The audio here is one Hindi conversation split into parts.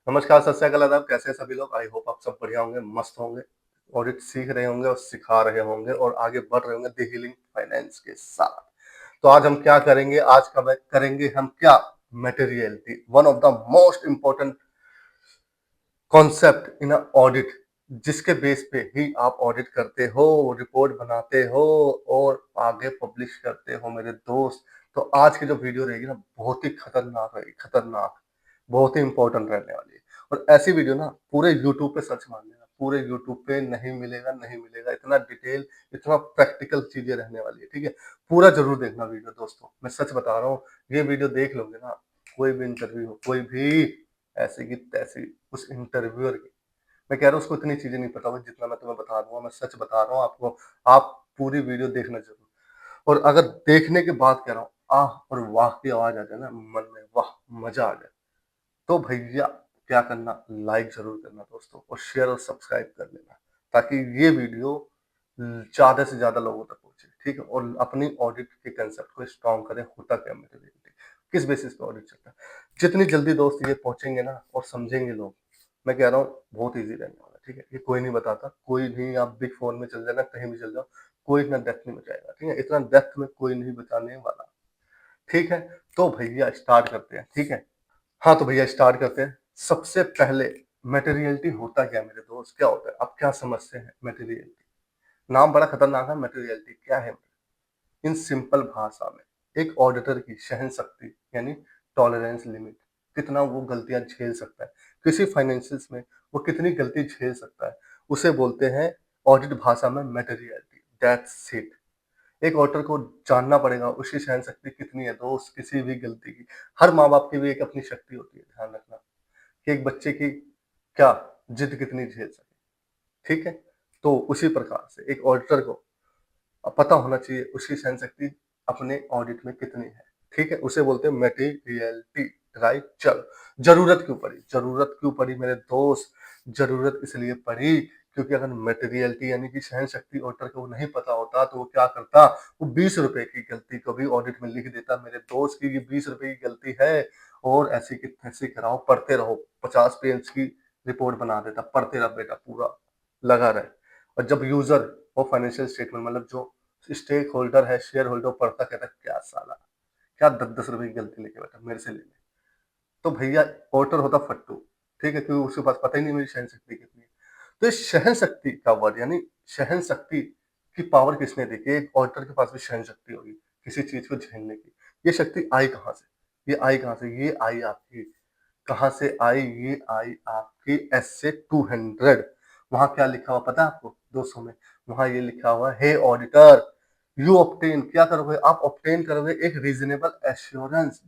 नमस्कार, सत श्री अकाल, आदाब। कैसे हैं सभी लोग? आई होप आप सब बढ़िया होंगे, मस्त होंगे, ऑडिट सीख रहे होंगे और सिखा रहे होंगे और आगे बढ़ रहे होंगे द हीलिंग फाइनेंस के साथ। तो आज हम क्या करेंगे? आज का करेंगे हम क्या? Materiality, one of the most important concept in a audit, जिसके बेस पे ही आप ऑडिट करते हो, रिपोर्ट बनाते हो और आगे पब्लिश करते हो मेरे दोस्त। तो आज की जो वीडियो रहेगी ना, बहुत ही खतरनाक रहेगी, खतरनाक, बहुत ही इंपॉर्टेंट रहने वाली है। और ऐसी वीडियो ना पूरे यूट्यूब पे सर्च मार लेना, पूरे यूट्यूब पे नहीं मिलेगा, नहीं मिलेगा। इतना डिटेल, इतना प्रैक्टिकल चीजें रहने वाली है, ठीक है। पूरा जरूर देखना वीडियो दोस्तों, मैं सच बता रहा हूँ। ये वीडियो देख लोगे ना, कोई भी इंटरव्यू हो, कोई भी ऐसी की तैसी, उस इंटरव्यूअर की, मैं कह रहा हूँ उसको इतनी चीजें नहीं पता होगी जितना मैं तुम्हें बता दूंगा। मैं सच बता रहा हूँ आपको। आप पूरी वीडियो देखना जरूर। और अगर देखने के बाद कह रहा हूँ आह और वाह की आवाज आ जाए ना मन में, वाह, मजा आ जाए, तो भैया क्या करना, लाइक जरूर करना दोस्तों, और शेयर और सब्सक्राइब कर लेना, ताकि ये वीडियो ज्यादा से ज्यादा लोगों तक पहुंचे, ठीक है। और अपनी ऑडिट के कंसेप्ट को स्ट्रॉन्ग करें। होता क्या मेटेरियलिटी, किस बेसिस पे ऑडिट चलता है। जितनी जल्दी दोस्त ये पहुंचेंगे ना और समझेंगे लोग, मैं कह रहा हूँ बहुत ईजी रहने वाला है, ठीक है। ये कोई नहीं बताता, कोई नहीं। आप बिग फोर में चल जाना, कहीं भी चल जाओ, कोई इतना डेप्थ नहीं बचाएगा, ठीक है। इतना डेप्थ में कोई नहीं बचाने वाला, ठीक है। तो भैया स्टार्ट करते हैं, ठीक है। हाँ तो भैया स्टार्ट करते हैं। सबसे पहले मटेरियलिटी होता क्या है मेरे दोस्त, क्या होता है? आप क्या समझते हैं मटेरियलिटी? नाम बड़ा खतरनाक है। मटेरियलिटी क्या है? इन सिंपल भाषा में एक ऑडिटर की सहन शक्ति, यानी टॉलरेंस लिमिट, कितना वो गलतियां झेल सकता है किसी फाइनेंशियल्स में, वो कितनी गलती झेल सकता है, उसे बोलते हैं ऑडिट भाषा में मटेरियलिटी। That's it. एक ऑडिटर को जानना पड़ेगा उसकी सहन शक्ति कितनी है दोस्त, किसी भी गलती की। हर माँ बाप की भी एक अपनी शक्ति होती है, ध्यान रखना, कि एक बच्चे की क्या जिद कितनी झेल सके, ठीक है। तो उसी प्रकार से एक ऑडिटर को पता होना चाहिए उसकी सहन शक्ति अपने ऑडिट में कितनी है, ठीक है। उसे बोलते हैं मटेरियलिटी, राइट। चल, जरूरत क्यों पड़ी? जरूरत क्यों पड़ी मेरे दोस्त? जरूरत इसलिए पड़ी क्योंकि अगर मटेरियलिटी यानी कि सहन शक्ति ऑडिटर को नहीं पता होता तो वो क्या करता, वो 20 रुपए की गलती को भी ऑडिट में लिख देता मेरे दोस्त की ये 20 रुपए की गलती है, और ऐसी की तैसी कराओ, पढ़ते रहो, 50 पेज की रिपोर्ट बना देता। पढ़ते रह बेटा, पूरा लगा रहे। और जब यूजर वो फाइनेंशियल स्टेटमेंट, मतलब जो स्टेक होल्डर है, शेयर होल्डर, पढ़ता, कहता क्या साला, क्या 10-10 रुपए की गलती लेके बैठा, मेरे से ले ले। तो भैया ऑडिटर होता फट्टू, ठीक है, क्योंकि उसके पास पता ही नहीं मेरी सहन शक्ति कितनी है। तो इस सहन शक्ति का वर्ड, यानी सहन शक्ति की पावर किसने दी? कि एक ऑडिटर के पास भी सहन शक्ति होगी किसी चीज को झेलने की। ये शक्ति आई कहाँ से? ये आई कहाँ से? ये आई आपकी, कहाँ से आई? ये आई आपकी एस से 200। वहां क्या लिखा हुआ पता है आपको 200 में? वहां ये लिखा हुआ है, हे ऑडिटर, यू ऑब्टेन, क्या करोगे आप? ऑब्टेन करोगे एक रीजनेबल एश्योरेंस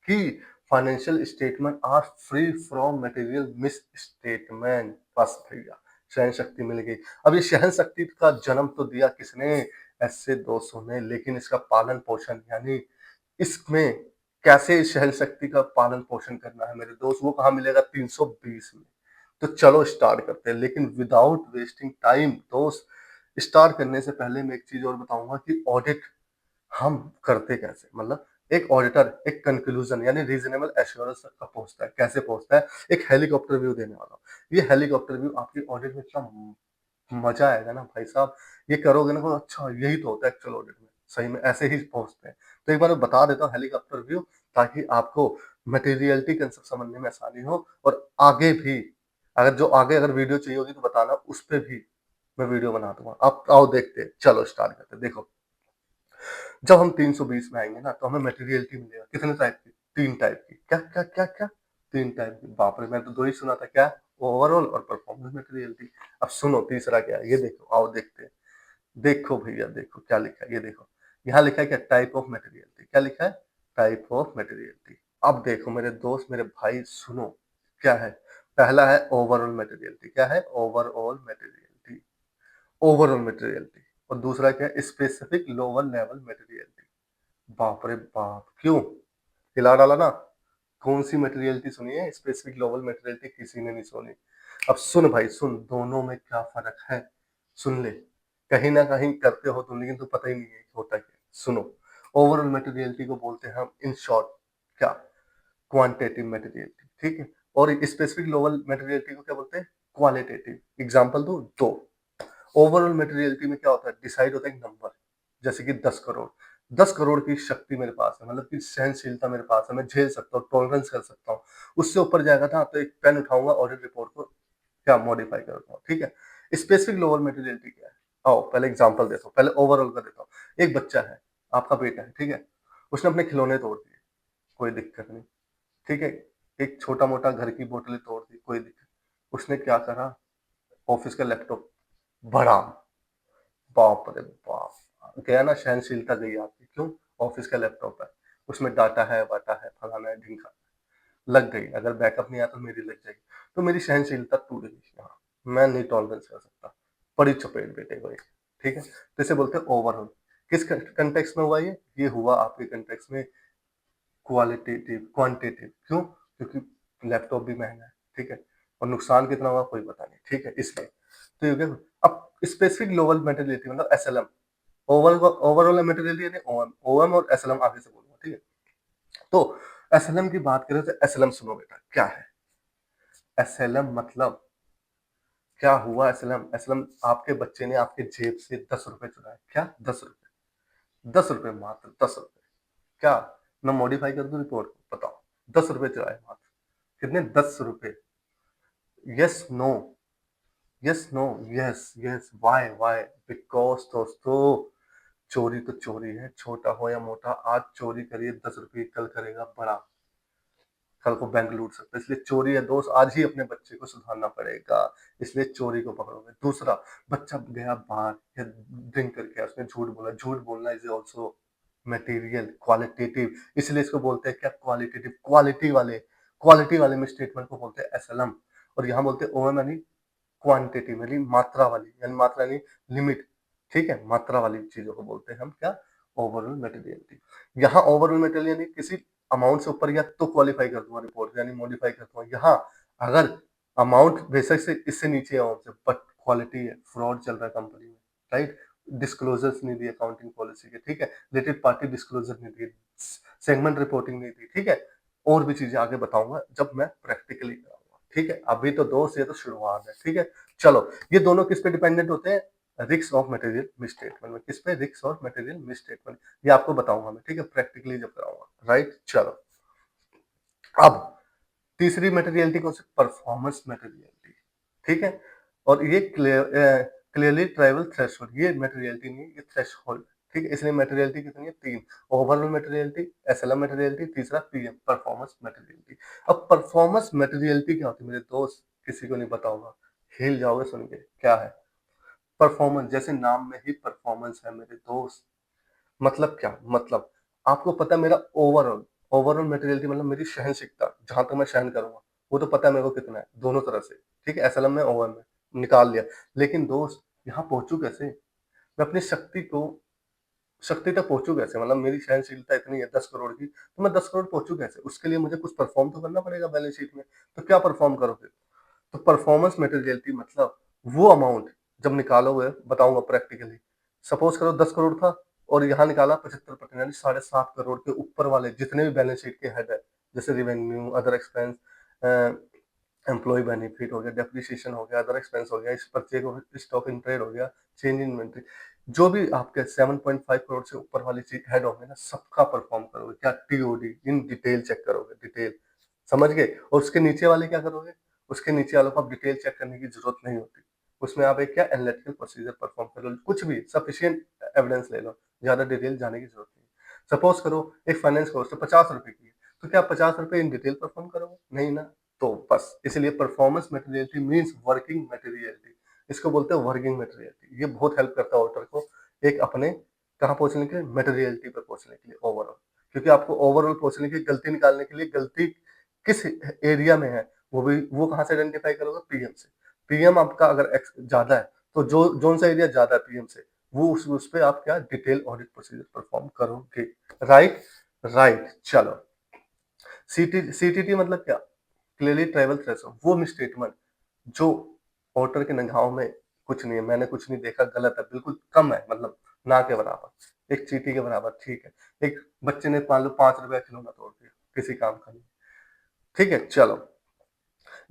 की financial statement are free from material misstatement. बस भैया, सहन शक्ति मिल गई। अब ये सहन शक्ति का जन्म तो दिया किसने? ऐसे 200 ने, लेकिन इसका पालन पोषण, यानी इसमें कैसे इस सहन शक्ति का पालन पोषण करना है मेरे दोस्त, वो कहाँ मिलेगा? 320 में। तो चलो स्टार्ट करते हैं, लेकिन विदाउट वेस्टिंग टाइम दोस्त। स्टार्ट करने से पहले मैं एक चीज और बताऊंगा कि ऑडिट हम करते कैसे, मतलब एक ऑडिटर एक कंक्लूजन यानी रीजनेबल एश्योरेंस तक का पहुंचता है। कैसे पहुंचता है? एक हेलीकॉप्टर व्यू देने वाला हूं। ये हेलीकॉप्टर व्यू आपकी ऑडिट में इतना मजा आएगा ना भाई साहब, ये करोगे ना तो अच्छा, यही तो होता है एक्चुअल ऑडिट में, सही में ऐसे ही पहुंचते हैं। तो एक बार मैं बता देता हूँ हेलीकॉप्टर व्यू, ताकि आपको मटेरियलिटी कंसेप्ट समझने में आसानी हो। और आगे भी अगर वीडियो चाहिए होगी तो बताना, उस पे भी मैं वीडियो बना दूंगा। आप आओ देखते हैं, चलो स्टार्ट करते हैं। देखो, जब हम 320 में आएंगे ना तो हमें मटेरियलिटी मिलेगा कितने टाइप की? 3 टाइप की। क्या क्या क्या क्या? 3 टाइप की। बाप रे, मैं तो 2 ही सुना था। क्या? ओवरऑल और परफॉर्मेंस मटेरियलिटी। अब सुनो तीसरा क्या है, ये देखो, आओ देखते हैं। देखो भैया, देखो क्या लिखा है, ये देखो। यहाँ लिखा है क्या? Type of materiality. क्या लिखा है? Type of materiality. अब देखो मेरे दोस्त, मेरे भाई, सुनो क्या है। पहला है ओवरऑल मटेरियलिटी। क्या है? Overall materiality. Overall materiality. और दूसरा क्या है? Specific lower level materiality. बाप रे बाप, क्यों हिला डाला ना? कौन सी मटेरियलिटी सुनी है? स्पेसिफिक लोअर मटेरियलिटी किसी ने नहीं सुनी। अब सुन भाई सुन, दोनों में क्या फर्क है, सुन ले। कहीं ना कहीं करते हो तुम, लेकिन तो पता ही नहीं है कि होता क्या है। सुनो, ओवरऑल मटेरियलिटी को बोलते हैं हम इन शॉर्ट क्या? क्वांटिटेटिव मटेरियलिटी, ठीक है। और स्पेसिफिक लोअर मटेरियलिटी को क्या बोलते हैं? क्वालिटेटिव। एग्जांपल दूं? 2। ओवरऑल मटेरियलिटी में क्या होता है? डिसाइड होता है एक नंबर, जैसे कि 10 करोड़। 10 करोड़ की शक्ति मेरे पास है, मतलब कि सहनशीलता मेरे पास है, मैं झेल सकता हूँ, टॉलरेंस कर सकता हूँ। उससे ऊपर जाएगा ना तो एक पेन उठाऊंगा, ऑडिट रिपोर्ट को क्या मॉडिफाई करता हूँ, ठीक है? स्पेसिफिक लोअर मटेरियलिटी क्या है? आओ पहले एग्जांपल देता हूँ, पहले ओवरऑल का देता हूँ। एक बच्चा है, आपका बेटा है, ठीक है? उसने अपने खिलौने तोड़ दिए, कोई दिक्कत नहीं, ठीक है? एक छोटा-मोटा घर की बोतलें तोड़ दी, कोई दिक्कत। उसने क्या करा? ऑफिस का लैपटॉप बड़ा, बाप रे बाप! गया ना, सहनशीलता गई आपकी। क्यों? ऑफिस का लैपटॉप है, उसमें डाटा है, वाटा है, फलाना है, ढिमका है। लग गई, अगर बैकअप नहीं आया तो मेरी लग जाएगी। तो मेरी सहनशीलता टूट गई यहाँ, मैं नहीं टॉलरेंस कर सकता। पड़ी चपेट बेटे को एक, ठीक है? तो इसे बोलते हैं ओवरऑल। किस कंटेक्स्ट में हुआ ये? ये हुआ आपके कंटेक्स्ट में क्वालिटेटिव क्वांटिटेटिव। क्यों? क्योंकि लैपटॉप भी महंगा है, ठीक है? और नुकसान कितना हुआ कोई पता नहीं, ठीक है? इसलिए तो ये हो गया। अब स्पेसिफिक लोअर मटेरियलिटी मतलब एसएलएम, ओवरऑल मटेरियलिटी यानी ओएम। ओएम और एसएलएम आगे से बोलूंगा, ठीक है? तो एसएलएम की बात करें तो एसएलएम सुनो बेटा, क्या है एसएलएम? मतलब क्या हुआ? एसएलएम, एसएलएम आपके बच्चे ने आपके जेब से 10 रुपए चुराए। क्या? 10 रुपए, 10 रुपए, मात्र 10 रुपए। क्या मैं मॉडिफाई कर दूं रिपोर्ट को? बताओ। 10 रुपए चुराए मात्र। कितने? 10 रुपए। Yes, no, yes, no, yes, yes. Why? Because दोस्तों, चोरी तो चोरी है, छोटा हो या मोटा। आज चोरी करिए 10 रुपए, कल करेगा बड़ा, कल को बैंक लूट सकता है। इसलिए चोरी है दोस्त, आज ही अपने बच्चे को सुधारना पड़ेगा। इसलिए चोरी को पकड़ोगे। दूसरा, बच्चा गया बाहर या ड्रिंक करके आया, उसने झूठ बोला। झूठ बोलना इज ऑल्सो मटेरियल क्वालिटेटिव। इसलिए इसको बोलते हैं क्या? क्वालिटेटिव। क्वालिटी वाले में स्टेटमेंट को बोलते हैं एसएलएम। और यहाँ बोलते हैं ओएम यानी क्वांटिटी, यानी मात्रा वाली, यानी मात्रा यानी लिमिट, ठीक है? मात्रा वाली चीजों को बोलते हैं हम क्या? Overall materiality. यहाँ ओवरऑल मटेरियल यानी किसी अमाउंट से ऊपर या तो क्वालिफाई कर दूंगा रिपोर्ट, यानी मॉडिफाई कर दूंगा। यहाँ अगर अमाउंट बेशक से इससे नीचे अमाउंट से, बट क्वालिटी है, फ्रॉड चल रहा है कंपनी में, राइट? डिस्क्लोजर्स नहीं दिए अकाउंटिंग पॉलिसी के, ठीक है? रिलेटेड पार्टी डिस्क्लोजर नहीं दिए, सेगमेंट रिपोर्टिंग नहीं दी, ठीक है? और भी चीजें आगे बताऊंगा जब मैं प्रैक्टिकली कराऊंगा, ठीक है? अभी तो दोस्त ये तो शुरुआत है, ठीक है? चलो, ये दोनों किस पे डिपेंडेंट होते हैं? रिस्क ऑफ मटेरियल मिसस्टेटमेंट में। किस पे? Risk of material misstatement. ये आपको बताऊंगा मैं, ठीक है? प्रैक्टिकली जब कराऊंगा, राइट? चलो, अब तीसरी मटेरियलिटी कौन सी? परफॉर्मेंस मटेरियलिटी, ठीक है? और ये क्लियरली ट्राइबल थ्रेशोल्ड, ये मटेरियलिटी नहीं, ये थ्रेशोल्ड, ठीक है? इसलिए मटेरियलिटी कितनी है? 3। ओवरऑल मटेरियलिटी, एसएलएम मटेरियलिटी, तीसरा पीएम परफॉर्मेंस मटेरियलिटी। अब परफॉर्मेंस मटेरियलिटी क्या होती है मेरे दोस्त? किसी को नहीं पता होगा, हिल जाओगे सुन के। क्या है परफॉर्मेंस? जैसे नाम में ही परफॉर्मेंस है मेरे दोस्त। मतलब क्या? मतलब आपको पता है मेरा ओवरऑल मटेरियलिटी मतलब मेरी सहनशीलता, जहां तक मैं सहन करूंगा, वो तो पता है मेरे को कितना है, दोनों तरह से, ठीक है? एसएलएम में, ओएम में निकाल लिया। लेकिन दोस्त, यहाँ पहुंचू कैसे? मैं अपनी शक्ति तक पहुंचू कैसे? मतलब मेरी सहनशीलता इतनी है 10 करोड़ की, तो मैं 10 करोड़ पहुंचू कैसे? उसके लिए मुझे कुछ परफॉर्म तो करना पड़ेगा बैलेंस शीट में। तो क्या परफॉर्म करोगे? तो परफॉर्मेंस मटेरियलिटी मतलब वो अमाउंट जब निकालोगे, बताऊंगा प्रैक्टिकली। सपोज करो 10 करोड़ था और यहाँ निकाला 75%, यानी 7.5 करोड़ के ऊपर वाले जितने भी बैलेंस शीट के हेड है, जैसे revenue, other expense, employee benefit हो गया, डेप्रिसिएशन हो गया, अदर एक्सपेंस हो गया, इस परचेज और स्टॉक इन ट्रेड हो गया, चेंज इन इन्वेंट्री, जो भी आपके 7.5 करोड़ से ऊपर वाली चीज हेड होंगे ना, सबका परफॉर्म करोगे। क्या? टीओडी, इन डिटेल चेक करोगे, डिटेल, समझ गए? और उसके नीचे वाले क्या करोगे? उसके नीचे वालों को आप डिटेल चेक करने की जरूरत नहीं होती। उसमें आप एक क्या एनालिटिकल प्रोसीजर परफॉर्म कर लो, कुछ भी सफिशिएंट एविडेंस ले लो, ज्यादा डिटेल जाने की जरूरत नहीं। सपोज करो एक फाइनेंस कोर्स तो 50 रुपए की है, तो क्या 50 रुपए इन डिटेल परफॉर्म करोगे? नहीं ना। तो बस इसलिए performance materiality means working materiality. इसको बोलते हैं वर्किंग मटेरियलिटी। ये बहुत हेल्प करता है ऑडिटर को एक अपने कहाँ पहुंचने के लिए? मटेरियलिटी पर पहुंचने के लिए ओवरऑल। क्योंकि आपको ओवरऑल पहुंचने की गलती निकालने के लिए, गलती किस एरिया में है, वो कहाँ से आइडेंटिफाई करोगे? पीएम से। पीएम आपका अगर ज्यादा है, तो जो जोन सा एरिया ज्यादा है पीएम से, वो उस पे आप क्या डिटेल ऑडिट प्रोसीजर परफॉर्म करोगे, राइट? राइट, चलो। सीटीटी मतलब क्या? क्लियरली ट्राइबल थ्रेशोल्ड, वो स्टेटमेंट जो ऑडिटर के निगाहों में कुछ नहीं है, मैंने कुछ नहीं देखा, गलत है, बिल्कुल कम है, मतलब ना के बराबर, एक चीटी के बराबर, ठीक है? एक बच्चे ने मान लो 5 रुपए का खिलौना तोड़ दिया, किसी काम का नहीं, ठीक है? चलो,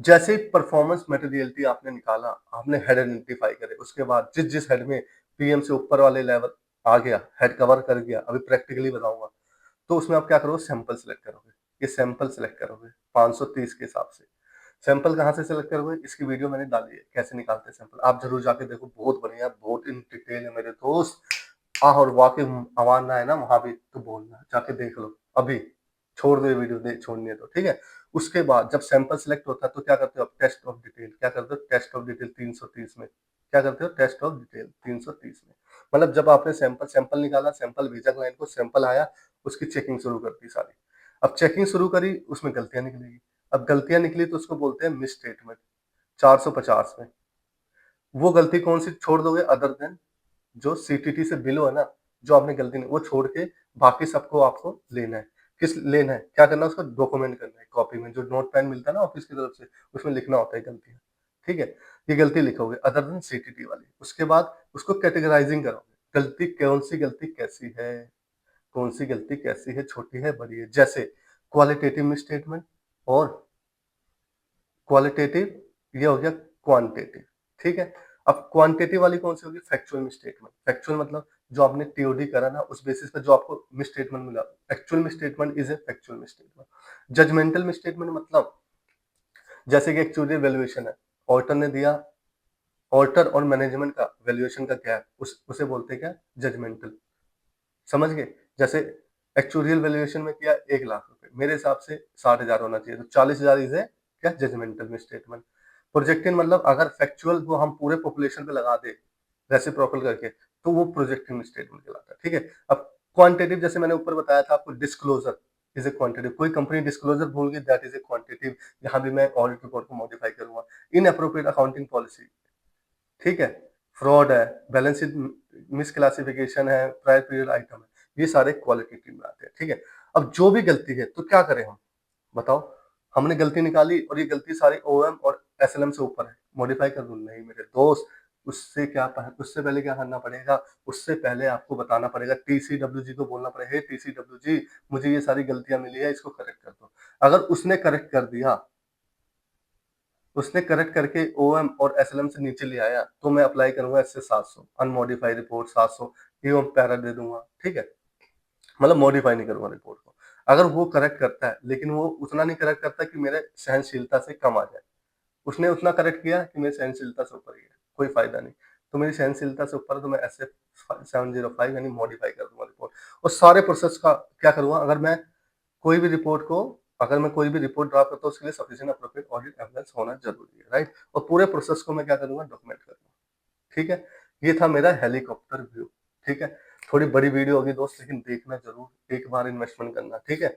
जैसे ही परफॉर्मेंस मटेरियलिटी आपने निकाला, आपने हेड आइडेंटिफाई करे, उसके बाद जिस हेड में पीएम से ऊपर वाले लेवल आ गया, हेड कवर कर गया, अभी प्रैक्टिकली बताऊँगा, तो उसमें आप क्या करोगे, सैंपल सेलेक्ट करोगे। ये सैंपल सेलेक्ट करोगे 530 के हिसाब से। सैंपल कहाँ से सेलेक्ट करोगे, इसकी वीडियो मैंने डाली है, कैसे निकालते हैं सैंपल। आप ज़रूर जाके देखो, बहुत बढ़िया, बहुत इन डिटेल है मेरे दोस्त। आह! और वाक़ई आवाज़ ना आए ना वहाँ भी तो बोलना, जाके देख लो अभी, छोड़ दो ये वीडियो, छोड़नी है तो, ठीक है? उसके बाद जब सैंपल सेलेक्ट होता है तो क्या करते हो आप, टेस्ट ऑफ डिटेल, क्या करते हो, टेस्ट ऑफ डिटेल 330 में, क्या करते हो, टेस्ट ऑफ डिटेल 330 में। मतलब जब आपने सैंपल सैंपल निकाला, सैंपल भेजा क्लाइंट को, सैंपल आया, उसकी चेकिंग शुरू कर दी सारी। अब चेकिंग शुरू करी, उसमें गलतियाँ निकलेगी। अब गलतियाँ निकली तो उसको बोलते हैं मिस स्टेटमेंट, 450 में। वो गलती कौन-सी छोड़ दोगे अदर देन जो सीटीटी से बिलो है ना, जो आपने गलती नहीं, वो छोड़ के बाकी सबको आपको लेना है। किस लेना है? क्या करना है, उसको डॉक्यूमेंट करना है कॉपी में, जो नोट पेन मिलता है ना ऑफिस की तरफ से, उसमें लिखना होता है गलतियाँ, ठीक है? ये गलती लिखोगे अदर देन सीटीटी वाली। उसके बाद उसको कैटेगराइज़िंग करोगे, गलती कौन-सी गलती कैसी है, कौन-सी गलती कैसी है, छोटी है, बड़ी है। जैसे क्वालिटेटिव मिसस्टेटमेंट और क्वालिटेटिव, ये हो गया क्वांटिटेटिव, ठीक है? अब क्वांटिटेटिव वाली कौन-सी होगी? Factual misstatement. फैक्चुअल मतलब जो आपने टीओडी करा ना, उस बेसिस पे जो आपको मिसस्टेटमेंट मिला। Actual misstatement is a factual misstatement. Judgemental misstatement मतलब जैसे कि एक्चुअली वैल्यूएशन है, ऑडिटर ने दिया, ऑडिटर और मैनेजमेंट का वैल्यूएशन का गैप, उसे बोलते हैं क्या? जजमेंटल। समझ गए? जैसे एक्चुअरियल वैल्यूएशन में किया 1 लाख रुपए, मेरे हिसाब से 60,000 होना चाहिए, तो 40,000 इज़ ए क्या? Judgemental misstatement. प्रोजेक्टिव मतलब अगर फैक्चुअल को हम पूरे पॉपुलेशन पे लगा दें, रेसिप्रोकल करके, तो वो प्रोजेक्टिव मिसस्टेटमेंट कहलाता है, ठीक है? अब क्वांटिटेटिव, जैसे मैंने ऊपर बताया था आपको, डिस्क्लोज़र इज़ ए क्वांटिटेटिव। कोई कंपनी डिस्क्लोज़र भूल गई, दैट इज़ ए क्वांटिटेटिव। यहाँ भी मैं ऑडिट रिपोर्ट को मॉडिफाई करूँगा। इनएप्रोप्रिएट अकाउंटिंग पॉलिसी, ठीक है? फ्रॉड है, बैलेंस शीट मिसक्लासिफिकेशन है, प्रायर पीरियड आइटम है, ये सारे क्वालिटेटिव में आते हैं, ठीक है? अब जो भी गलती है, तो क्या करें हम? बताओ? हमने गलती निकाली और ये गलती सारी ओएम और एसएलएम से ऊपर है, मॉडिफाई कर दूँ? नहीं मेरे दोस्त, उससे पहले क्या करना पड़ेगा? उससे पहले आपको बताना पड़ेगा, टीसीडब्ल्यूजी को बोलना पड़ेगा, हे टीसीडब्ल्यूजी, मुझे ये सारी गलतियाँ मिली है, इसको करेक्ट कर दो। अगर उसने करेक्ट कर दिया, उसने करेक्ट करके ओएम और एसएलएम से नीचे ले आया, तो मैं अप्लाई करूँगा एसए 700, अनमॉडिफाइड रिपोर्ट 700, एवं पैरा दे दूँगा, ठीक है? मतलब मॉडिफाई नहीं करूँगा रिपोर्ट को। अगर वो करेक्ट करता है, लेकिन वो उतना नहीं करेक्ट करता कि मेरे सहनशीलता से कम आ जाए। उसने उतना करेक्ट किया कि मेरी सहनशीलता से ऊपर ही है, कोई फ़ायदा नहीं। तो मेरी सहनशीलता से ऊपर है, तो मैं एसए 705 यानी मॉडिफाई कर दूँगा रिपोर्ट, और सारे प्रोसेस का क्या करूँगा, अगर मैं कोई भी रिपोर्ट ड्राफ्ट करता हूँ, उसके लिए सफिशिएंट एप्रोप्रिएट ऑडिट एविडेंस होना ज़रूरी है, राइट? और पूरे प्रोसेस को मैं क्या करूँगा, डॉक्यूमेंट करूँगा, ठीक है? ये था मेरा हेलीकॉप्टर व्यू, ठीक है? थोड़ी बड़ी वीडियो होगी दोस्त, लेकिन देखना ज़रूर, एक बार इन्वेस्टमेंट करना, ठीक है?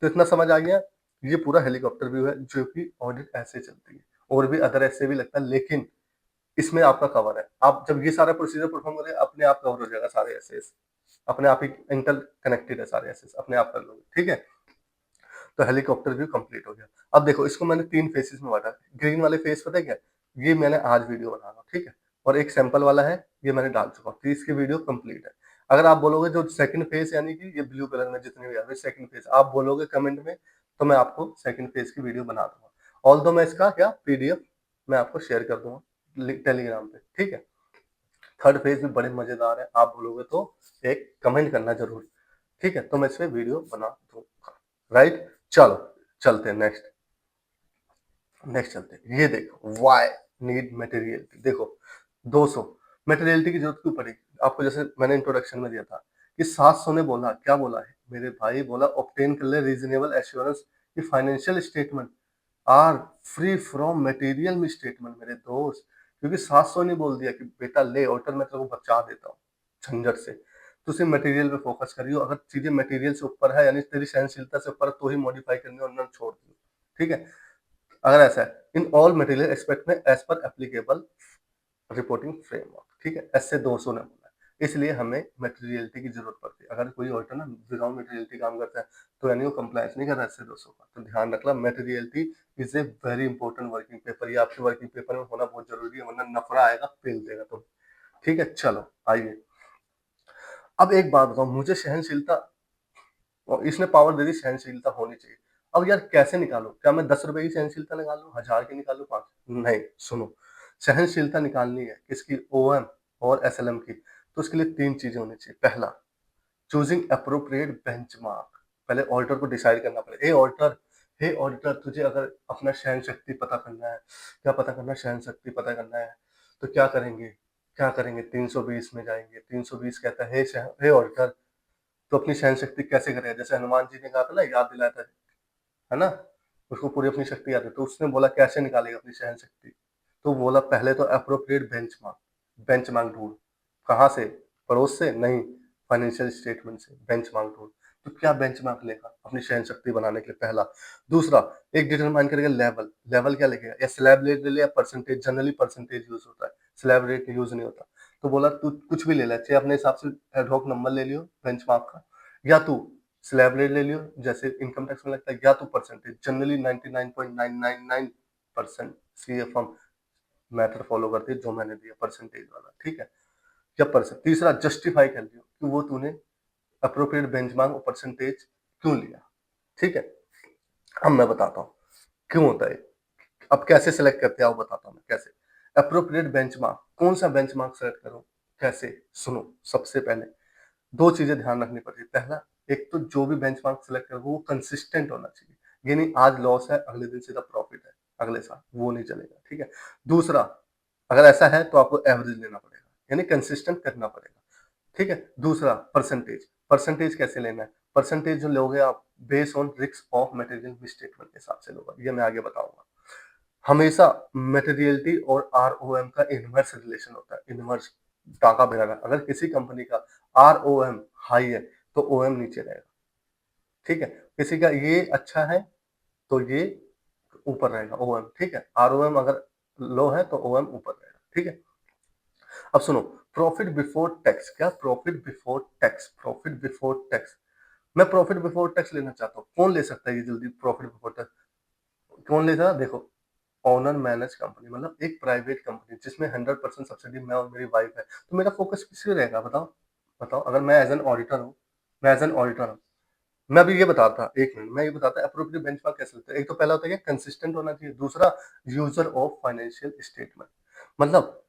तो इतना समझ आ गया? ये पूरा हेलीकॉप्टर व्यू है, जो कि ऑडिट ऐसे चलती है, और भी अदर ऐसे भी लगता है, लेकिन इसमें आपका कवर है। आप जब ये सारा प्रोसीजर परफॉर्म करें, अपने आप कवर हो जाएगा सारे एसेस, अपने आप ही इंटर कनेक्टेड है सारे एसेस, अपने आप कर लोगे, ठीक है? तो हेलीकॉप्टर व्यू कंप्लीट हो गया। अब देखो, इसको मैंने 3 फेसेस में बाँटा। ग्रीन वाले फेस पता है क्या है? ये मैंने आज वीडियो बना रहा हूँ, ठीक है? और एक सैंपल वाला है, ये मैंने डाल चुका हूँ। तो इसकी वीडियो कंप्लीट है। अगर आप बोलोगे जो सेकंड फेस, यानी कि ये ब्लू कलर में जितने भी आ रहे हैं सेकंड फेस, आप बोलोगे कमेंट में, तो मैं आपको सेकंड फेस की वीडियो बना दूँगा। ऑल्दो मैं इसका क्या पीडीएफ मैं आपको शेयर कर दूँगा टेलीग्राम पे, ठीक है? थर्ड फेज भी बड़े मज़ेदार है। आप बोलोगे तो एक कमेंट करना ज़रूर, ठीक है? तो मैं इसपे वीडियो बना दूँगा, राइट? चलो, चलते हैं नेक्स्ट। नेक्स्ट चलते हैं। ये देखो, व्हाई नीड मटेरियलिटी। देखो 200 मटेरियलिटी की जरूरत क्यों पड़ी? आपको जैसे मैंने इंट्रोडक्शन में दिया था कि 700 ने बोला, क्या बोला है मेरे भाई? बोला ऑब्टेन कर ले रीजनेबल एश्योरेंस कि financial statement are free from material misstatement मेरे दोस्त। क्योंकि 700 ने बोल दिया कि बेटा ले, ऑल्टर मैं तेरे को बचा देता हूँ झंझट से। तो सिर्फ मटेरियल पे फोकस करियो। अगर चीजें मटेरियल से ऊपर है, यानी तेरी सहनशीलता से ऊपर है, तो ही मॉडिफाई करनी है, वरना छोड़ दियो, ठीक है? अगर ऐसा है, इन ऑल मटेरियल एक्सपेक्ट में as per applicable reporting framework, ठीक है? ऐसे 200 ने बोला है। इसलिए हमें मटेरियलिटी की जरूरत पड़ती है। अगर कोई ऑडिटर ना विदाउट मटेरियलिटी काम करता है, तो यानी वो कंप्लायंस नहीं कर रहा है ऐसे 200 का। तो ध्यान रखना, materiality is a very important working paper. ये आपके वर्किंग पेपर में होना बहुत जरूरी है, वरना नफरा आएगा, फेल देगा तुम, ठीक है? चलो आइए, अब एक बात बताओ, मुझे सहनशीलता, और इसने पावर दे दी सहनशीलता होनी चाहिए। अब यार कैसे निकालूँ? क्या मैं ₹10 की सहनशीलता निकालूँ, 1000 की निकालूँ, 5? नहीं, सुनो, सहनशीलता निकालनी है किसकी? ओएम और एसएलएम की। तो उसके लिए 3 चीज़ें होनी चाहिए। पहला, चूज़िंग एप्रोप्रिएट बेंचमार्क। पहले ऑडिटर को डिसाइड करना पड़ेगा। हे ऑडिटर, तुझे अगर अपना सहनशक्ति पता करना है, क्या पता करना है? सहनशक्ति पता करना है, तो क्या करेंगे? 320 में जाएँगे। 320 कहता है, हे ऑडिटर, तू अपनी सहनशक्ति कैसे करेगा? जैसे हनुमान जी ने कहा था ना, याद दिलाया था, है ना? उसको पूरी अपनी शक्ति याद है, तो उसने बोला कैसे निकालेगा अपनी सहनशक्ति? तो बोला पहले तो एप्रोप्रिएट बेंचमार्क, बेंचमार्क ढूँढ। कहाँ से? पड़ोस से? नहीं, फाइनेंशियल स्टेटमेंट से बेंचमार्क ढूँढ। तो क्या बेंचमार्क लेगा अपनी सहनशक्ति बनाने के लिए? पहला। दूसरा, एक डिटरमाइन करेगा लेवल। लेवल क्या लिखेगा? या स्लैब रेट ले ले या परसेंटेज, जनरली परसेंटेज यूज़ होता है, स्लैब रेट यूज़ नहीं होता। तो बोला तू कुछ भी ले ले, चाहे अपने हिसाब से एड हॉक नंबर ले लियो बेंचमार्क का, या तू स्लैब रेट ले लियो जैसे इनकम टैक्स में लगता है, या तो percentage, generally 99.999% CA firm method follow करती है जो मैंने दिया परसेंटेज वाला, ठीक है? या परसेंट। तीसरा, जस्टिफाई कर लियो कि वो तूने अप्रोप्रिएट बेंचमार्क और परसेंटेज क्यों लिया, ठीक है? अब मैं बताता हूँ क्यों होता है। अब कैसे सेलेक्ट करते हैं आओ बताता हूँ मैं कैसे। अप्रोप्रिएट बेंचमार्क, कौन सा बेंचमार्क सेलेक्ट करूँ? कैसे? सुनो, सबसे पहले 2 चीज़ें ध्यान रखनी पड़ती है। पहला, एक तो जो भी बेंचमार्क सेलेक्ट करो वो कंसिस्टेंट होना चाहिए। ये नहीं आज लॉस है, अगले दिन सीधा प्रॉफिट है, अगले साल, वो नहीं चलेगा, ठीक है? दूसरा, अगर ऐसा है तो आपको एवरेज लेना पड़ेगा, यानी कंसिस्टेंट करना पड़ेगा, ठीक है? दूसरा, परसेंटेज। परसेंटेज कैसे लेना है? परसेंटेज जो लोगे आप based on risk of material misstatement के हिसाब से लोगे, ये मैं आगे बताऊँगा। हमेशा मटेरियलिटी और आरओएम का इनवर्स रिलेशन होता है, इनवर्स टाका बराबर। अगर किसी कंपनी का आरओएम हाई है तो ओएम नीचे रहेगा, ठीक है? किसी का ये अच्छा है तो ये ऊपर रहेगा ओएम, ठीक है? आरओएम अगर लो है तो ओएम ऊपर रहेगा, ठीक है? अब सुनो, प्रॉफिट बिफोर टैक्स। क्या? Profit before tax, profit before tax. मैं प्रॉफिट बिफोर टैक्स लेना चाहता हूँ, कौन ले सकता है ये जल्दी प्रॉफिट बिफोर टैक्स? कौन लेगा? देखो, ओनर मैनेज कंपनी, मतलब एक प्राइवेट कंपनी जिसमें 100% सब्सिडी मैं और मेरी वाइफ है, तो मेरा फोकस किस पे रहेगा बताओ? बताओ, अगर मैं एज़ एन ऑडिटर हूँ, मैं अभी ये बताता, 1 मिनट, मैं ये बताता एप्रोप्रिएट बेंचमार्क कैसे लेते हैं। एक तो पहला होता है कि कंसिस्टेंट होना चाहिए, दूसरा यूज़र ऑफ फाइनेंशियल स्टेटमेंट, मतलब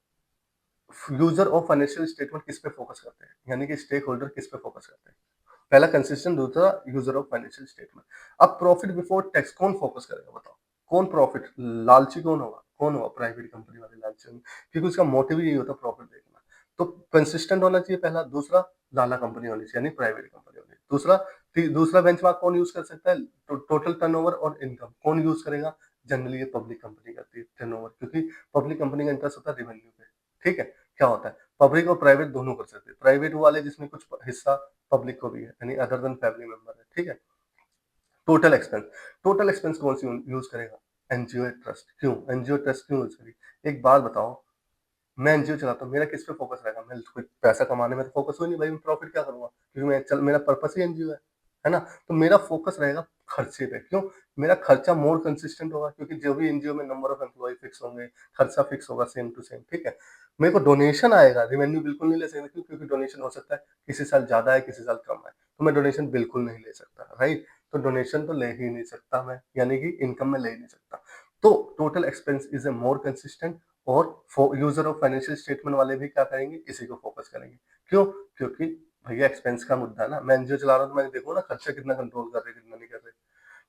यूज़र ऑफ फाइनेंशियल स्टेटमेंट किस पे फोकस करते हैं, यानी कि स्टेक होल्डर किस पे फोकस करते हैं। पहला कंसिस्टेंट, दूसरा यूज़र ऑफ फाइनेंशियल स्टेटमेंट। अब प्रॉफिट बिफोर टैक्स कौन फोकस करेगा बताओ? कौन प्रॉफिट लालची कौन होगा? कौन होगा? प्राइवेट कंपनी वाले लालची होंगे, क्योंकि उसका मोटिव ही यही होता है प्रॉफिट देखना। तो कंसिस्टेंट होना चाहिए पहला, दूसरा लाला कंपनी होनी चाहिए, यानी प्राइवेट कंपनी होनी चाहिए। दूसरा बेंचमार्क कौन यूज़ कर सकता है? टोटल टर्नओवर और इनकम कौन यूज़ करेगा? जनरली ये पब्लिक कंपनी करती है टर्नओवर, क्योंकि पब्लिक कंपनी का इंटरेस्ट होता है रेवेन्यू पे, ठीक है? क्या होता है? पब्लिक और प्राइवेट दोनों कर सकते हैं। प्राइवेट वाले जिसमें कुछ हिस्सा पब्लिक को भी है, यानी अदर देन फैमिली मेंबर है, ठीक है? टोटल एक्सपेंस, टोटल एक्सपेंस कौन सी यूज़ करेगा? NGO trust. क्यों? एनजीओ ट्रस्ट क्यों यूज़ करेगी? एक बात बताओ, मैं एनजीओ चलाता हूँ, मेरा किस पे फोकस रहेगा? मैं कोई पैसा कमाने में तो फोकस हो ही नहीं भाई, मैं प्रॉफिट क्या करूँगा? क्योंकि मेरा पर्पस ही एनजीओ है ना? तो मेरा फोकस रहेगा खर्चे पे। क्यों? मेरा खर्चा मोर कंसिस्टेंट होगा, क्योंकि जो भी एनजीओ में नंबर ऑफ एम्प्लॉयी फिक्स होंगे, खर्चा फिक्स होगा सेम टू सेम, ठीक है? मेरे को डोनेशन आएगा, रेवेन्यू बिल्कुल नहीं ले सकते। क्यों? क्योंकि डोनेशन हो सकता है किसी साल ज़्यादा है, किसी साल कम है, तो मैं डोनेशन बिल्कुल नहीं ले सकता, राइट? तो डोनेशन तो ले ही नहीं सकता मैं, यानी कि इनकम में ले ही नहीं सकता। तो total expense is a more consistent, और यूजर ऑफ फाइनेंशियल स्टेटमेंट वाले भी क्या करेंगे? इसी को फोकस करेंगे। क्यों? क्योंकि भैया एक्सपेंस का मुद्दा है ना, मैं एनजीओ चला रहा हूँ तो मैं देखूँ ना खर्चा कितना कंट्रोल कर रहे हैं, कितना नहीं कर रहे।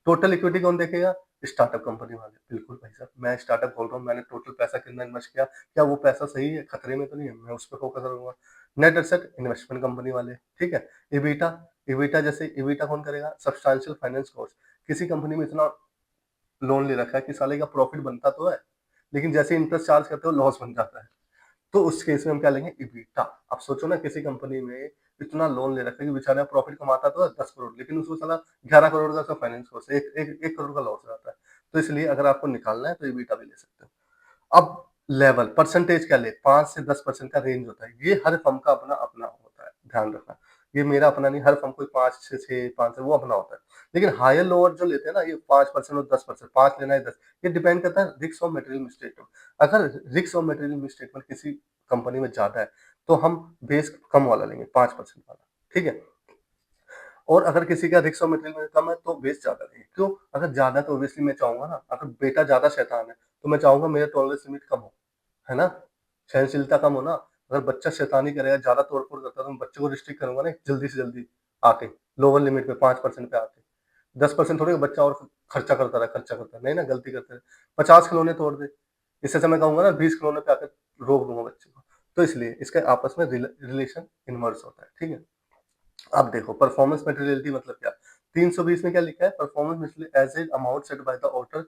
टोटल इक्विटी कौन देखेगा? स्टार्टअप कंपनी वाले। बिल्कुल भाई साहब, मैं स्टार्टअप खोल रहा हूँ, मैंने टोटल पैसा कितना इन्वेस्ट किया, क्या वो पैसा सही है, खतरे में तो नहीं है? मैं उस पे फोकस करूंगा। नेट एसेट, इन्वेस्टमेंट कंपनी वाले, ठीक है? इबीटा, जैसे इबीटा कौन करेगा? Substantial finance cost. किसी कंपनी में इतना लोन ले रखा है कि साले का प्रॉफिट बनता तो है, लेकिन जैसे इंटरेस्ट चार्ज करते हो लॉस बन जाता है। तो उस केस में हम क्या लेंगे? इबिटा। अब सोचो ना, किसी कंपनी में इतना लोन ले रखा है कि बेचारा प्रॉफिट कमाता तो है 10 करोड़, लेकिन उसको साला 11 करोड़ का उसका फाइनेंस कॉस्ट है, 1 करोड़ का लॉस हो जाता है। तो इसलिए अगर आपको निकालना है तो इबिटा भी ले सकते हो। अब लेवल परसेंटेज क्या ले? 5 से 10% का रेंज होता है। ये हर फर्म का अपना-अपना होता है, ध्यान रखना। ये मेरा अपना नहीं, हर फर्म कोई 5 से 6, 5 से वो अपना होता है। लेकिन हायर लोअर जो लेते हैं ना, ये 5% और 10%, 5 लेना है 10, ये डिपेंड करता है रिस्क ऑफ मटेरियल मिस्टेकमेंट। अगर रिस्क ऑफ मटेरियल मिस्टेकमेंट किसी कंपनी में ज़्यादा है, तो हम बेस कम वाला लेंगे, 5% वाला, ठीक है? और अगर किसी का रिस्क और मटेरियल में कम है तो वेस्ट ज़्यादा नहीं है। क्यों? अगर ज़्यादा है तो ऑब्वियसली मैं चाहूँगा ना, अगर बेटा ज़्यादा शैतान है, तो मैं चाहूँगा मेरा टॉलरेंस लिमिट कम हो, है ना? सहनशीलता कम हो ना, अगर बच्चा शैतानी करेगा, ज़्यादा तोड़-फोड़ करता है तो मैं बच्चे को रिस्ट्रिक्ट करूँगा ना जल्दी से जल्दी आके, लोअर लिमिट पे 5% पे आके। 10% थोड़ी बच्चा और खर्चा करता रहे, खर्चा करता रहे, नहीं ना गलती करते रहे। 50 खिलौने तोड़ दे, इससे अच्छा मैं कहूँगा ना 20 खिलौने पे आके रोक दूँगा बच्चे को। तो इसलिए इसके आपस में रिलेशन इनवर्स होता है, ठीक है? अब देखो परफॉर्मेंस मटेरियलिटी मतलब क्या? 320 में क्या लिखा है? Performance material as an amount set by the author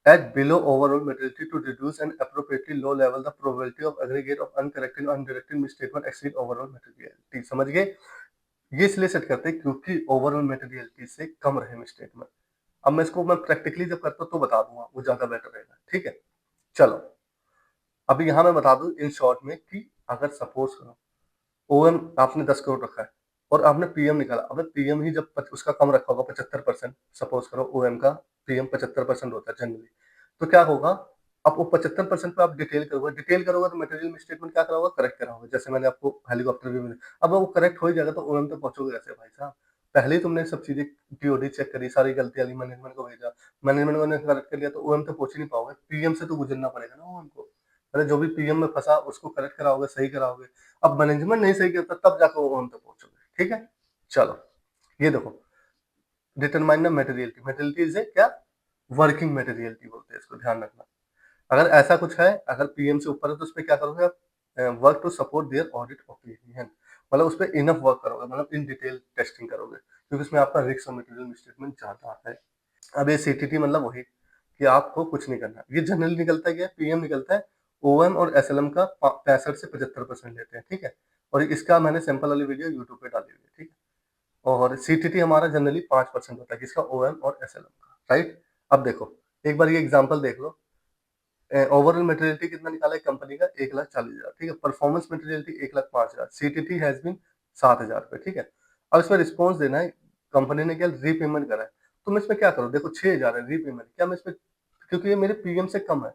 at below overall materiality to reduce and appropriately low level the probability of aggregate of uncorrected or undirected misstatement exceed overall materiality। समझ गए? ये इसलिए सेट करते हैं क्योंकि ओवरऑल मटेरियलिटी से कम रहे मिस्टेटमेंट। अब मैं इसको मैं प्रैक्टिकली जब करता हूँ तो बता दूंगा, वो ज्यादा बेटर रहेगा, ठीक है? चलो, अभी यहाँ मैं बता दूं इन शॉर्ट में कि अगर सपोज करो ओएम आपने 10 करोड़ रखा है और आपने पीएम निकाला। अबे पीएम ही जब उसका कम रखा होगा 75%, सपोज करो ओएम का पीएम 75% होता है जनरली, तो क्या होगा? अब वो 75% पे आप डिटेल करोगे तो मटेरियल स्टेटमेंट क्या कराओगे? करेक्ट कराओगे। जैसे मैंने आपको हेलीकॉप्टर भी मिला, अब वो करेक्ट हो ही जाएगा तो ओएम तक पहुंचोगे कैसे भाई साहब? पहले ही तुमने सब चीजें टीओडी चेक करी, सारी गलती वाली मैनेजमेंट को भेजा, मैनेजमेंट ने करेक्ट कर लिया तो ओएम तक पहुंच ही नहीं पाओगे, पीएम से तो गुजरना पड़ेगा ना ओएम को। अरे जो भी पीएम में फंसा उसको करेक्ट कराओगे, सही कराओगे। अब मैनेजमेंट नहीं सही करता तब जाकर वो हम तक पहुंचोगे, ठीक है? चलो, ये देखो, determine the materiality. Materiality is a क्या? वर्किंग मटेरियलिटी बोलते हैं इसको, ध्यान रखना। अगर ऐसा कुछ है, अगर पीएम से ऊपर है तो उस पे क्या करोगे आप? Work to support their audit opinion, मतलब उस पे इनफ वर्क करोगे, मतलब इन डिटेल टेस्टिंग करोगे, क्योंकि उसमें आपका रिस्क और मटेरियल स्टेटमेंट ज्यादा है। अब ये सीटीटी मतलब वही कि आपको कुछ नहीं करना। ये जनरली निकलता क्या है? पीएम निकलता है, ओएम और एसएलएम का 65 से 75% लेते हैं, ठीक है? और इसका मैंने सैंपल वाली वीडियो यूट्यूब पे डाली हुई है, ठीक है? और सीटीटी हमारा जनरली 5% होता है, किसका? ओएम और एसएलएम का, राइट? अब देखो, एक बार ये एग्जांपल देख लो। ओवरऑल मटेरियलिटी कितना निकाला है कंपनी का? 1,40,000, ठीक है? Performance materiality 1,05,000, CTT has been 7,000 रुपए, ठीक है? अब इसमें रिस्पॉन्स देना है, कंपनी ने क्या रीपेमेंट करा है, तो मैं इसमें क्या करूँ? देखो 6,000 है रीपेमेंट, क्या मैं इसमें, क्योंकि ये मेरे पीएम से कम है,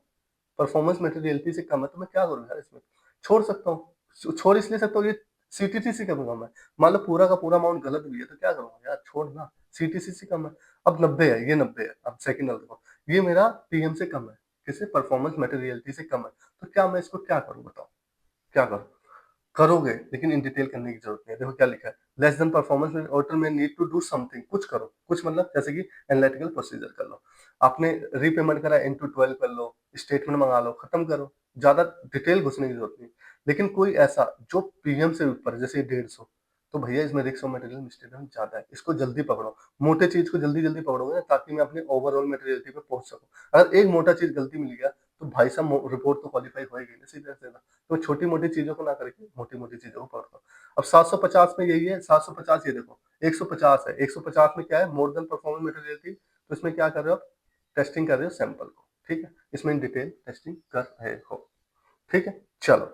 परफॉर्मेंस मटेरियलिटी से कम है, तो मैं क्या करूँ यार इसमें? छोड़ सकता हूँ। छोड़ इसलिए सकता हूँ, ये सीटीसी से कम है। मान लो पूरा का पूरा अमाउंट गलत भी है तो क्या करूँगा यार? छोड़ ना, सीटीसी से कम है। अब 90 है, ये 90 है। अब सेकंड वाला देखो, ये मेरा पीएम से कम है, किससे? परफॉर्मेंस मटेरियलिटी से कम है, तो क्या मैं इसको क्या करूँ बताओ? क्या करूँ? करोगे, लेकिन इन डिटेल करने की जरूरत नहीं है। देखो क्या लिखा है, लेस देन परफॉर्मेंस में ऑडिटर में नीड टू डू समथिंग, कुछ करो, कुछ मतलब जैसे कि एनालिटिकल प्रोसीजर कर लो, आपने रीपेमेंट करा इनटू 12 कर लो, स्टेटमेंट मंगा लो, खत्म करो, ज्यादा डिटेल घुसने की जरूरत नहीं। लेकिन कोई ऐसा जो पीएम से ऊपर है, जैसे 150, तो भैया इसमें रिस्क और मटेरियल मिस्टेक ज्यादा है, इसको जल्दी पकड़ो। मोटे चीज को जल्दी जल्दी पकड़ोगे ना, ताकि मैं अपने ओवरऑल मटेरियलिटी पे पहुंच सकूं। अगर एक मोटा चीज गलती मिल गया तो भाई साहब रिपोर्ट तो क्वालिफाई होएगी ना सीधा सीधा। तो छोटी-मोटी चीज़ों को ना करके मोटी-मोटी चीज़ों को पकड़ो। अब 750 में यही है, 750 ये देखो, 150 है, 150 में क्या है? मोर देन परफॉर्मेंस मटेरियलिटी, तो इसमें क्या कर रहे हो आप? टेस्टिंग कर रहे हो सैंपल को, ठीक है? इसमें इन डिटेल टेस्टिंग कर रहे हो, ठीक है? चलो,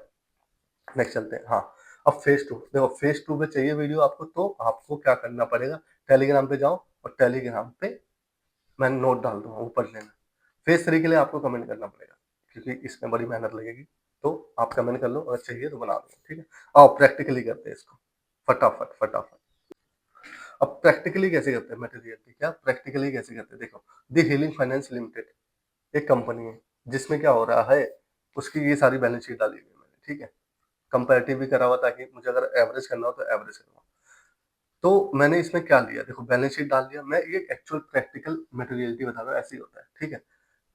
नेक्स्ट चलते हैं। हाँ, अब फेज़ 2 देखो, फेज़ 2 में चाहिए वीडियो आपको, तो आपको क्या करना पड़ेगा? टेलीग्राम पे जाओ और टेलीग्राम पे मैं नोट डाल दूँगा, वो पढ़ लेना। फेज़ 3 के लिए आपको कमेंट करना पड़ेगा, क्योंकि इसमें बड़ी मेहनत लगेगी। तो आप कमेंट कर लो, अगर चाहिए तो बना दूँगा, ठीक है? आओ प्रैक्टिकली करते हैं इसको, फटाफट, फटाफट। अब प्रैक्टिकली कैसे करते हैं मटेरियल की? क्या प्रैक्टिकली कैसे करते हैं? देखो, द हीलिंग फाइनेंस लिमिटेड एक कंपनी है, जिसमें क्या हो रहा है, उसकी ये सारी बैलेंस शीट डाली हुई है मैंने, ठीक है? कंपैरेटिव भी करा हुआ, ताकि मुझे अगर एवरेज करना हो तो एवरेज करूँगा। तो मैंने इसमें क्या लिया? देखो, बैलेंस शीट डाल दिया, मैं ये एक्चुअल प्रैक्टिकल मटेरियलिटी बता रहा हूँ, ऐसे ही होता है, ठीक है?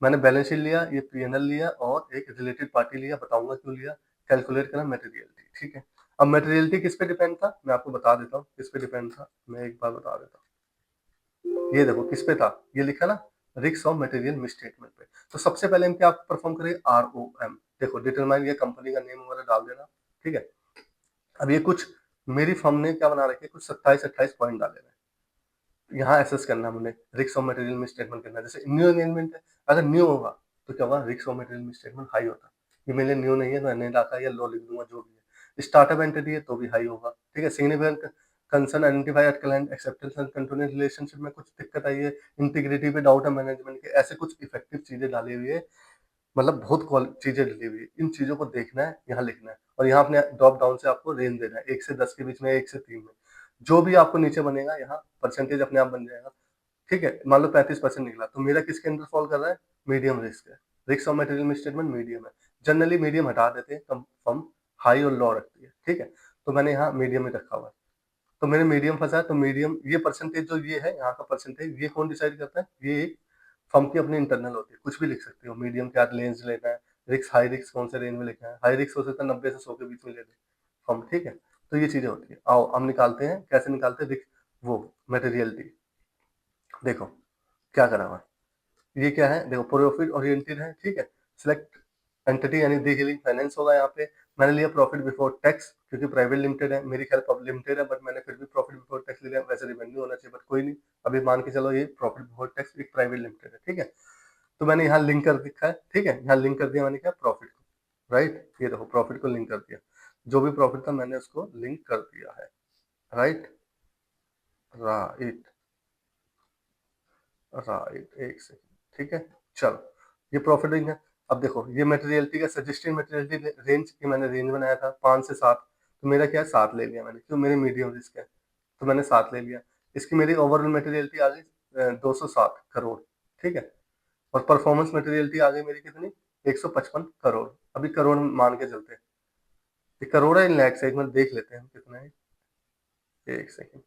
मैंने बैलेंस शीट लिया, ये पी&एल लिया और एक रिलेटेड पार्टी लिया, बताऊँगा क्यों लिया, कैलकुलेट करा मटेरियलिटी, ठीक है? अब मटेरियलिटी किस पे डिपेंड था? मैं आपको बता देता हूँ, किस पे डिपेंड था, मैं एक बार बता देता हूँ। ये देखो किस पे था, ये लिखा ना, रिस्क ऑफ मटेरियल मिसस्टेटमेंट पे। तो सबसे पहले हम क्या परफॉर्म करेंगे? आरओएम। देखो, डिटरमाइन, ये कंपनी का नेम वगैरह डाल देना, ठीक है? अब ये कुछ मेरी फर्म ने क्या बना रखे, कुछ 27-28 पॉइंट डाले हैं। यहाँ एसेस करना है हमने, रिस्क ऑफ मटेरियल में स्टेटमेंट करना है। जैसे न्यू एंगेजमेंट है, अगर न्यू होगा तो क्या होगा? रिस्क ऑफ मटेरियल में स्टेटमेंट हाई होता है। ये मेरे लिए न्यू नहीं है तो मैंने रखा है, या लो लिख दूंगा, जो भी है। स्टार्टअप एंटिटी है तो भी हाई होगा, ठीक है? Significant concern identify at client acceptance and continuous relationship में कुछ दिक्कत आई है, इंटीग्रिटी पे डाउट है मैनेजमेंट के, ऐसे कुछ इफेक्टिव चीजें डाली हुई है, मतलब बहुत चीजें डली हुई है। इन चीजों को देखना है, यहाँ लिखना है, और यहाँ अपने ड्रॉप डाउन से आपको रेंज देना है, 1 से 10 के बीच में, 1 से 3 में। जो भी आपको नीचे बनेगा यहाँ परसेंटेज अपने आप बन जाएगा, ठीक है? मान लो 35% निकला, तो मेरा किसके अंडर फॉल कर रहा है? मीडियम रिस्क है। Risk of material misstatement medium है। जनरली मीडियम हटा देते हैं, कम फर्म हाई और लो रखती है, ठीक है? तो मैंने यहाँ मीडियम ही रखा हुआ है। तो मैंने मीडियम फँसा है, तो मीडियम ये परसेंटेज जो ये है, यहाँ का परसेंटेज, ये कौन डिसाइड करता है? ये फर्म की अपनी इंटरनल होती है, कुछ भी लिख सकते हो। मीडियम क्या रेंज लेना है, रिस्क हाई रिस्क कौन से रेंज में लिखना है। हाई रिस्क हो सकता है 90 से 100 के बीच में ले ले फर्म, ठीक है? तो ये चीज़ें होती है। आओ हम निकालते हैं, कैसे निकालते हैं? रिस्क वो मटेरियलिटी। देखो क्या करा हुआ है, ये क्या है? देखो प्रॉफिट ओरिएंटेड है, ठीक है? सिलेक्ट एंटिटी यानी डीलिंग फाइनेंस होगा यहाँ पे। मैंने लिया प्रॉफिट बिफोर टैक्स, क्योंकि प्राइवेट लिमिटेड है, मेरी ख्याल पब्लिक लिमिटेड है, बट मैंने फिर भी प्रॉफिट बिफोर टैक्स ले लिया। वैसे रेवेन्यू होना चाहिए, बट कोई नहीं, अभी मान के चलो ये प्रॉफिट बिफोर टैक्स एक प्राइवेट लिमिटेड है, ठीक है? तो मैंने यहाँ लिंक कर दिखा है, ठीक है? यहाँ लिंक कर दिया मैंने क्या? प्रॉफिट को, राइट? ये देखो प्रॉफिट को लिंक कर दिया, जो भी प्रॉफिट था मैंने उसको लिंक कर दिया है, राइट? राइट, राइट, एक सेकंड, ठीक है? चलो, ये प्रॉफिट रिंग है। अब देखो ये मटेरियलिटी का सजेस्टेड मटेरियलिटी रेंज की मैंने रेंज बनाया था 5 से 7, तो मेरा क्या है? 7 ले लिया मैंने, क्यों? मेरे मीडियम रिस्क है, तो मैंने 7 ले लिया। इसकी मेरी ओवरऑल मटेरियलिटी आ गई 207 करोड़, ठीक है? और परफॉर्मेंस मटेरियलिटी आ गई मेरी कितनी? 155 करोड़। अभी करोड़ मान के चलते हैं, ये करोड़ है इन लैक्स है? एक मिनट देख लेते हैं हम कितना है, एक सेकंड।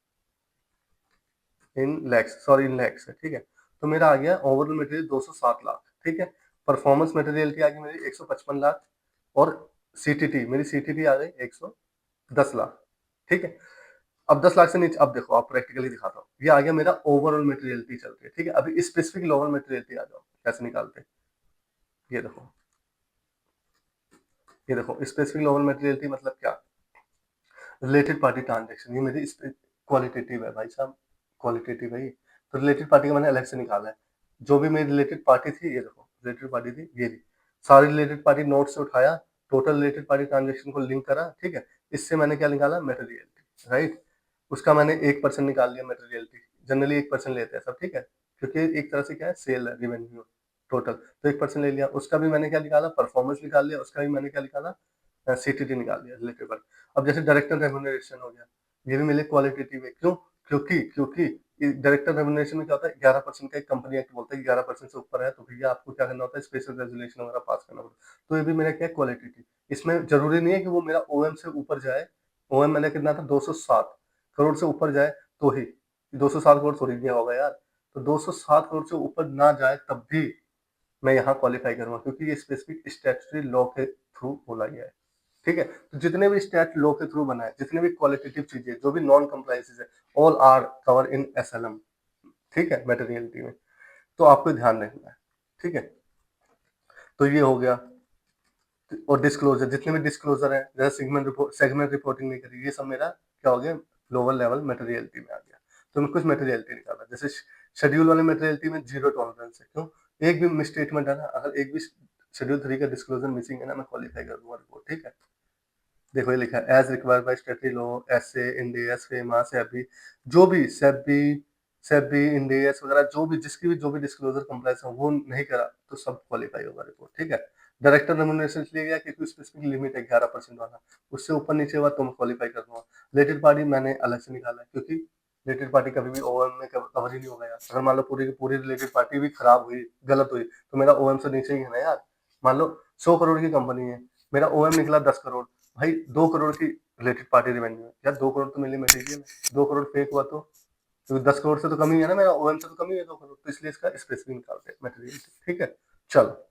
इन लैक्स, सॉरी इन लैक्स है, ठीक है? तो मेरा आ गया ओवरऑल मटेरियल 207 लाख, ठीक है? परफॉर्मेंस मटेरियलिटी आ गई मेरी 155 लाख, और सीटीटी, मेरी सीटीटी आ गई 110 लाख, ठीक है? अब 10 लाख से नीचे, अब देखो आप प्रैक्टिकली दिखाता हूँ, ये आ गया मेरा ओवरऑल मटेरियलिटी चल रही है, ठीक है? अभी स्पेसिफिक लोअर मटेरियलिटी आ जाओ, कैसे निकालते हैं? ये देखो, ये देखो स्पेसिफिक लोअर मटेरियलिटी मतलब क्या? रिलेटेड पार्टी ट्रांजेक्शन, ये मेरी क्वालिटेटिव है भाई साहब, क्वालिटेटिव है ये। तो रिलेटेड पार्टी का मैंने अलग से निकाला है। जो भी मेरी रिलेटेड पार्टी थी, ये देखो रिलेटेड पार्टी थी, ये थी। सारी रिलेटेड पार्टी नोट से उठाया, टोटल रिलेटेड पार्टी ट्रांजेक्शन को लिंक करा, ठीक है? इससे मैंने क्या निकाला? Materiality, right? उसका मैंने 1% निकाल लिया मटेरियलिटी। जनरली 1% लेते हैं सब, ठीक है? क्योंकि एक तरह से क्या है? सेल है, रेवेन्यू टोटल, तो 1% ले लिया। उसका भी मैंने क्या निकाला? परफॉर्मेंस निकाल लिया। उसका भी मैंने क्या निकाला? सीटीटी निकाल लिया, रिलेटेड पार्टी। अब जैसे डायरेक्टर रेम्यूनरेशन हो गया, ये भी मेरे क्वालिटेटिव है, क्यों? क्योंकि डायरेक्टर रेम्यूनरेशन में क्या होता है? 11% का एक कंपनी एक्ट बोलता है, 11% से ऊपर है तो भैया आपको क्या करना होता है? स्पेशल रेजुलेशन वगैरह पास करना होता है। तो ये भी मेरा क्या है? क्वालिटेटिव। इसमें जरूरी नहीं है कि वो मेरा ओएम से ऊपर जाए। ओएम मैंने कितना था? 207 करोड़ से ऊपर जाए तो ही, 207 करोड़ थोड़ी दिया होगा यार। तो 207 करोड़ से ऊपर ना जाए तब भी मैं यहाँ क्वालिफाई करूंगा, क्योंकि ये स्पेसिफिक स्टैट्यूटरी लॉ के थ्रू बोला गया है, ठीक है? तो जितने भी स्टैट लॉ के थ्रू बना है, जितने भी क्वालिटेटिव चीजें, जो भी नॉन कंप्लायंसेस है, all are cover in SLM, ठीक है? मटेरियलिटी में, तो आपको ध्यान रखना है, ठीक है? तो ये हो गया। और डिस्क्लोजर, जितने भी डिस्क्लोजर है, जैसे सेगमेंट रिपोर्टिंग नहीं करी, ये सब मेरा क्या हो गया? लोअर लेवल मटेरियलिटी में आ गया। तो मैं कुछ मटेरियलिटी निकाला, जैसे शेड्यूल वाले मटेरियलिटी में जीरो टॉलरेंस है, क्यों? एक भी मिसस्टेटमेंट है ना, अगर एक भी शेड्यूल 3 का डिस्क्लोजर मिसिंग है ना, मैं क्वालिफाई कर दूंगा रिपोर्ट, ठीक है? देखो ये लिखा है as required by statutory law, SA, Ind AS, FEMA, SEBI, जो भी सेबी, इंडेस वगैरह, जो भी जिसकी भी जो भी डिस्क्लोजर कंप्लायंस है वो नहीं करा, तो सब क्वालिफाई होगा रिपोर्ट, ठीक है? डायरेक्टर रेम्यूनरेशन इसलिए गया क्योंकि स्पेसिफिक लिमिट है 11% वाला, उससे ऊपर नीचे हुआ तो मैं क्वालिफाई कर दूंगा। रिलेटेड पार्टी मैंने अलग से निकाला है, क्योंकि रिलेटेड पार्टी कभी भी ओएम में कवर ही नहीं होगा यार। अगर मान लो पूरी की पूरी रिलेटेड पार्टी भी खराब हुई, गलत हुई, तो मेरा ओएम से नीचे ही है ना यार। मान लो 100 करोड़ की कंपनी है, मेरा ओएम निकला 10 करोड़, भाई 2 करोड़ की रिलेटेड पार्टी रेवेन्यू है यार, 2 करोड़ तो मेरे लिए मटेरियल है, 2 करोड़ फेक हुआ तो 10 करोड़ से तो कम ही है ना, मेरा ओएम से तो कम ही है 2 करोड़, तो इसलिए इसका स्पेसिफिक निकालते हैं मटेरियल, ठीक है? चलो,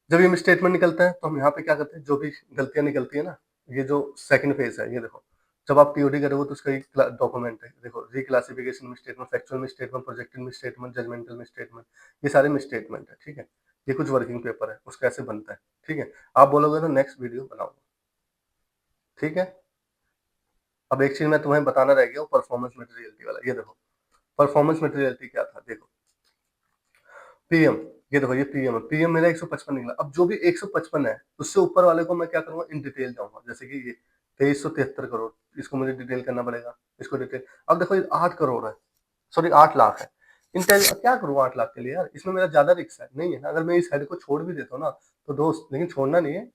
जब ये स्टेटमेंट निकलता है तो हम यहाँ पे क्या करते हैं? जो भी गलतियां निकलती है ना, ये जो सेकंड फेज है, ये देखो, जब आप टीओडी करोगे तो उसका एक डॉक्यूमेंट है, देखो रिक्लासिफिकेशन में स्टेटमेंट, फैक्चुअल में स्टेटमेंट, प्रोजेक्टेड में स्टेटमेंट, जजमेंटल में स्टेटमेंट, ये सारे में स्टेटमेंट है, ठीक है? ये कुछ वर्किंग पेपर है, उसका ऐसे बनता है, ठीक है? आप बोलोगे तो नेक्स्ट वीडियो बनाऊंगा, ठीक है? अब एक चीज मैं तुम्हें बताना रह गया हूँ, परफॉर्मेंस मटेरियलिटी वाला, ये देखो परफॉर्मेंस मटेरियलिटी क्या था, देखो पीएम, ये देखो ये पीएम है, पीएम मेरा 155 निकला। अब जो भी 155 है, उससे ऊपर वाले को मैं क्या करूंगा? इन डिटेल जाऊंगा, जैसे कि ये 2373 करोड़, इसको मुझे डिटेल करना पड़ेगा, इसको डिटेल। अब देखो ये 8 करोड़ है, सॉरी 8 लाख है, इंटेल क्या करूँ 8 लाख के लिए यार? इसमें मेरा ज्यादा रिस्क है नहीं है ना? अगर मैं इस हेड को छोड़ भी देता हूँ ना, तो दोस्त, लेकिन छोड़ना नहीं है,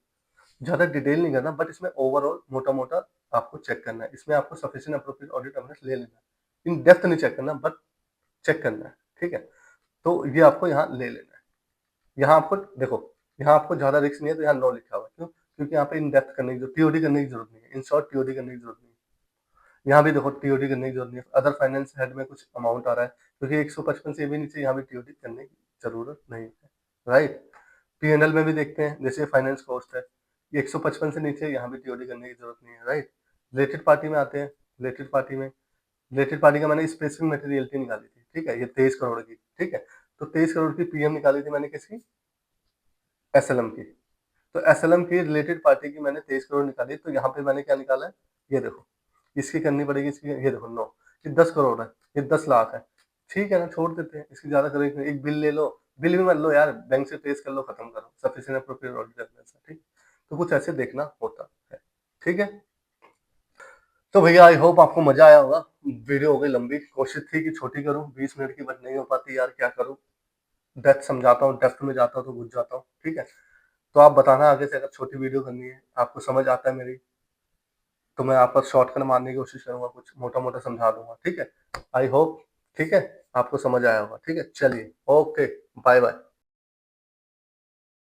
ज्यादा डिटेल नहीं करना, बट इसमें ओवरऑल मोटा मोटा आपको चेक करना है। इसमें आपको सफिशिएंट एप्रोप्रिएट ऑडिट एविडेंस ले लेना है। इन डेप्थ नहीं चेक करना, बट चेक करना है, ठीक है? तो ये आपको यहाँ ले लेना है। यहाँ आपको देखो, यहाँ आपको ज़्यादा रिस्क नहीं है, तो यहाँ नो लिखा हुआ है। क्यों? क्योंकि यहाँ पे इन डेप्थ करने की टीओडी करने की ज़रूरत नहीं है। इन शॉर्ट टीओडी करने की ज़रूरत नहीं है। यहाँ भी देखो टीओडी करने की ज़रूरत नहीं है। अदर फाइनेंस हेड में कुछ अमाउंट आ रहा है, क्योंकि 155 से भी नीचे यहाँ भी टीओडी करने की ज़रूरत नहीं है, राइट? पी&एल में भी देखते हैं, जैसे फाइनेंस कॉस्ट है, ये 155 से नीचे यहाँ भी टीओडी करने की ज़रूरत नहीं है, राइट? रिलेटेड पार्टी में आते हैं। रिलेटेड पार्टी का मैंने स्पेसिफिक मटेरियलिटी निकाली थी, ठीक है? ये 23 करोड़ की, ठीक है? तो 23 करोड़ की पीएम निकाली थी मैंने किसकी? एसएलएम की। तो एसएलएम की रिलेटेड पार्टी की मैंने 23 करोड़ निकाली, तो यहाँ पे मैंने क्या निकाला है? ये देखो, इसकी करनी पड़ेगी, इसकी ये देखो 9, ये 10 करोड़ है, ये 10 लाख है। ठीक है ना, छोड़ देते हैं, इसकी ज़्यादा करेंगे। एक बिल ले लो, बिल भी मत लो यार, बैंक से ट्रेस कर लो, खत्म करो, सफिशिएंट एप्रोप्रिएट ऑडिट एविडेंस है, ठीक? तो कुछ ऐसे देखना होता है, ठीक है? तो भैया आई होप आपको मजा आया होगा। वीडियो हो गई लंबी, कोशिश थी कि छोटी करूं, 20 मिनट की, बट नहीं हो पाती यार, क्या करूं? डेप्थ समझाता हूँ, डेप्थ में जाता हूँ तो घुस जाता हूँ, ठीक है? तो आप बताना आगे से, अगर छोटी वीडियो करनी है, आपको समझ आता है मेरी, तो मैं आप पर शॉर्टकट मारने की कोशिश करूंगा, कुछ मोटा मोटा समझा दूंगा, ठीक है? आई होप, ठीक है, आपको समझ आया होगा, ठीक है? चलिए, ओके, बाय बाय।